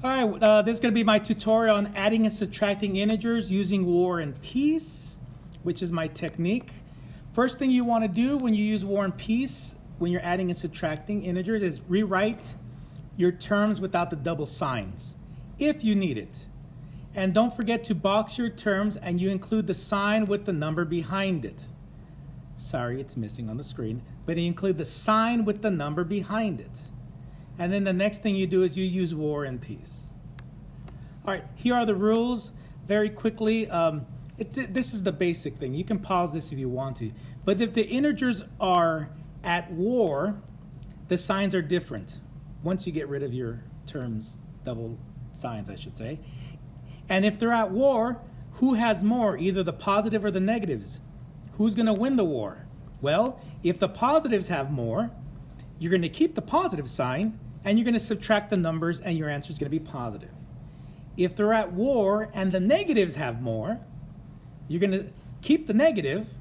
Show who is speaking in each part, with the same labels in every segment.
Speaker 1: All right, this is going to be my tutorial on adding and subtracting integers using War and Peace, which is my technique. First thing you want to do when you use War and Peace, when you're adding and subtracting integers, is rewrite your terms without the double signs, if you need it. And don't forget to box your terms and you include the sign with the number behind it. Sorry, it's missing on the screen, but you include the sign with the number behind it. And then the next thing you do is you use War and Peace. All right, here are the rules very quickly. This is the basic thing. You can pause this if you want to. But if the integers are at war, the signs are different once you get rid of your terms, double signs, I should say. And if they're at war, who has more, either the positive or the negatives? Who's going to win the war? Well, if the positives have more, you're going to keep the positive sign, and you're going to subtract the numbers, and your answer is going to be positive. If they're at war and the negatives have more, you're going to keep the negative,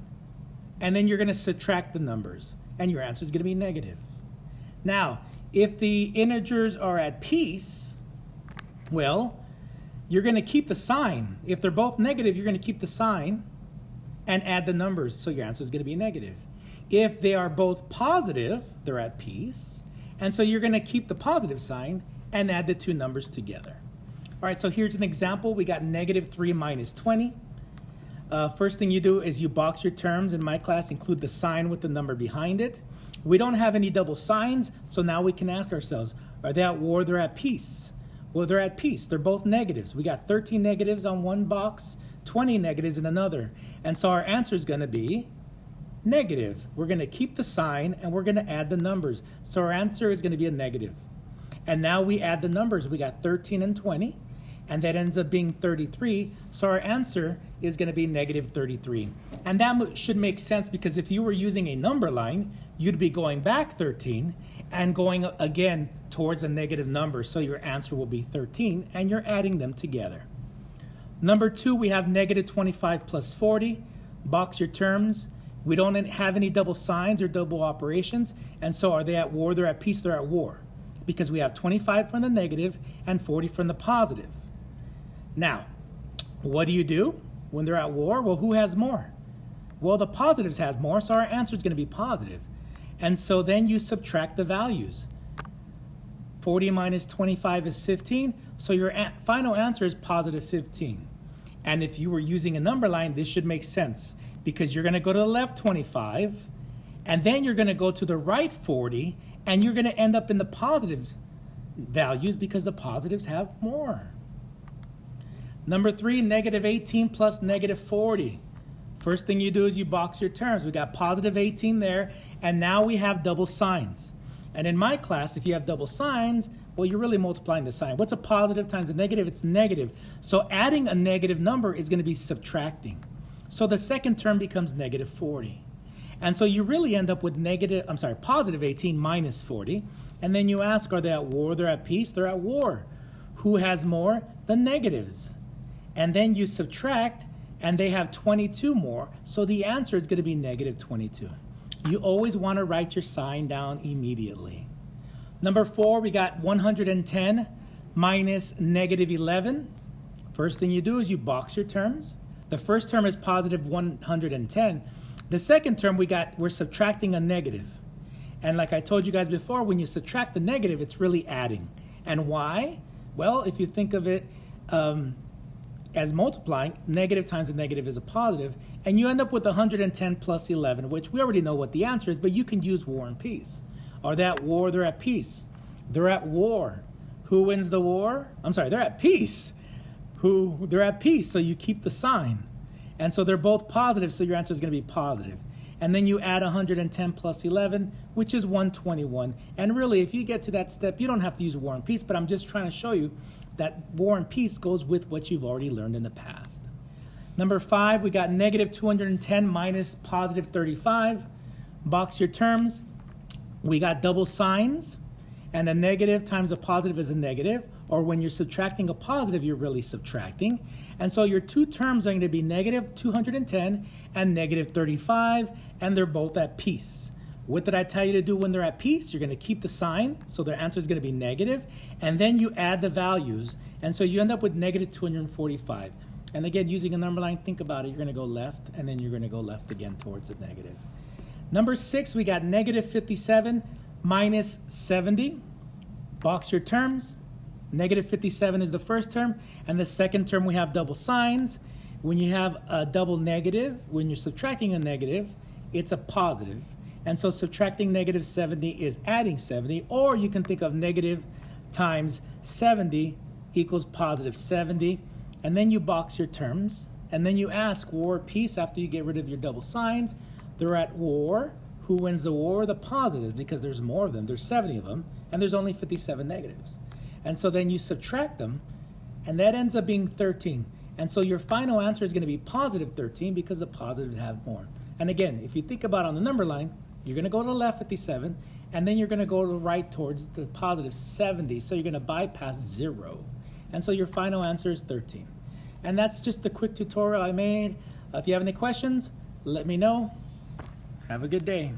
Speaker 1: and then you're going to subtract the numbers, and your answer is going to be negative. Now, if the integers are at peace, well, you're going to keep the sign. If they're both negative, you're going to keep the sign and add the numbers, so your answer is going to be negative. If they are both positive, they're at peace, and so you're going to keep the positive sign and add the two numbers together. All right, so here's an example. We got -3 minus 20. First thing you do is you box your terms. In my class, include the sign with the number behind it. We don't have any double signs, so now we can ask ourselves, are they at war or they're at peace? Well, they're at peace. They're both negatives. We got 13 negatives on one box, 20 negatives in another. And so our answer is going to be negative. We're going to keep the sign and we're going to add the numbers. So our answer is going to be a negative. And now we add the numbers. We got 13 and 20, and that ends up being 33. So our answer is going to be -33. And that should make sense, because if you were using a number line, you'd be going back 13 and going again towards a negative number. So your answer will be 13, and you're adding them together. Number 2, we have -25 plus 40. Box your terms. We don't have any double signs or double operations, and so are they at war? They're at peace. They're at war, because we have 25 from the negative and 40 from the positive. Now, what do you do when they're at war? Well, who has more? Well, the positives have more, so our answer is going to be positive. And so then you subtract the values. 40 minus 25 is 15, so your final answer is +15. And if you were using a number line, this should make sense, because you're going to go to the left 25, and then you're going to go to the right 40, and you're going to end up in the positives values because the positives have more. Number 3, -18 plus -40. First thing you do is you box your terms. We got +18 there, and now we have double signs. And in my class, if you have double signs, well, you're really multiplying the sign. What's a positive times a negative? It's negative. So adding a negative number is going to be subtracting. So the second term becomes -40. And so you really end up with +18 minus 40. And then you ask, are they at war? They're at peace. They're at war. Who has more? The negatives. And then you subtract, and they have 22 more. So the answer is going to be -22. You always want to write your sign down immediately. Number 4, we got 110 minus -11. First thing you do is you box your terms. The first term is +110. The second term we're subtracting a negative. And like I told you guys before, when you subtract the negative, it's really adding. And why? Well, if you think of it as multiplying, negative times a negative is a positive, and you end up with 110 plus 11, which we already know what the answer is, but you can use War and Peace. Are they at war? They're at peace. They're at war. Who wins the war? They're at peace. They're at peace, so you keep the sign. And so they're both positive, so your answer is going to be positive. And then you add 110 plus 11, which is 121. And really, if you get to that step, you don't have to use War and Peace, but I'm just trying to show you that War and Peace goes with what you've already learned in the past. Number 5, we got -210 minus +35. Box your terms. We got double signs, and a negative times a positive is a negative, or when you're subtracting a positive, you're really subtracting. And so your two terms are going to be -210 and -35, and they're both at peace. What did I tell you to do when they're at peace? You're going to keep the sign, so their answer is going to be negative, and then you add the values, and so you end up with negative 245. And again, using a number line, think about it. You're going to go left, and then you're going to go left again towards the negative. Number 6, we got negative 57 minus 70. Box your terms. Negative 57 is the first term, and the second term we have double signs. When you have a double negative, when you're subtracting a negative, it's a positive. And so subtracting negative 70 is adding 70, or you can think of negative times 70 equals positive 70. And then you box your terms, and then you ask war or peace after you get rid of your double signs. They're at war. Who wins the war? The positives, because there's more of them. There's 70 of them, and there's only 57 negatives. And so then you subtract them, and that ends up being 13. And so your final answer is going to be positive 13 because the positives have more. And again, if you think about on the number line, you're going to go to the left 57, and then you're going to go to the right towards the positive 70. So you're going to bypass 0. And so your final answer is 13. And that's just the quick tutorial I made. If you have any questions, let me know. Have a good day.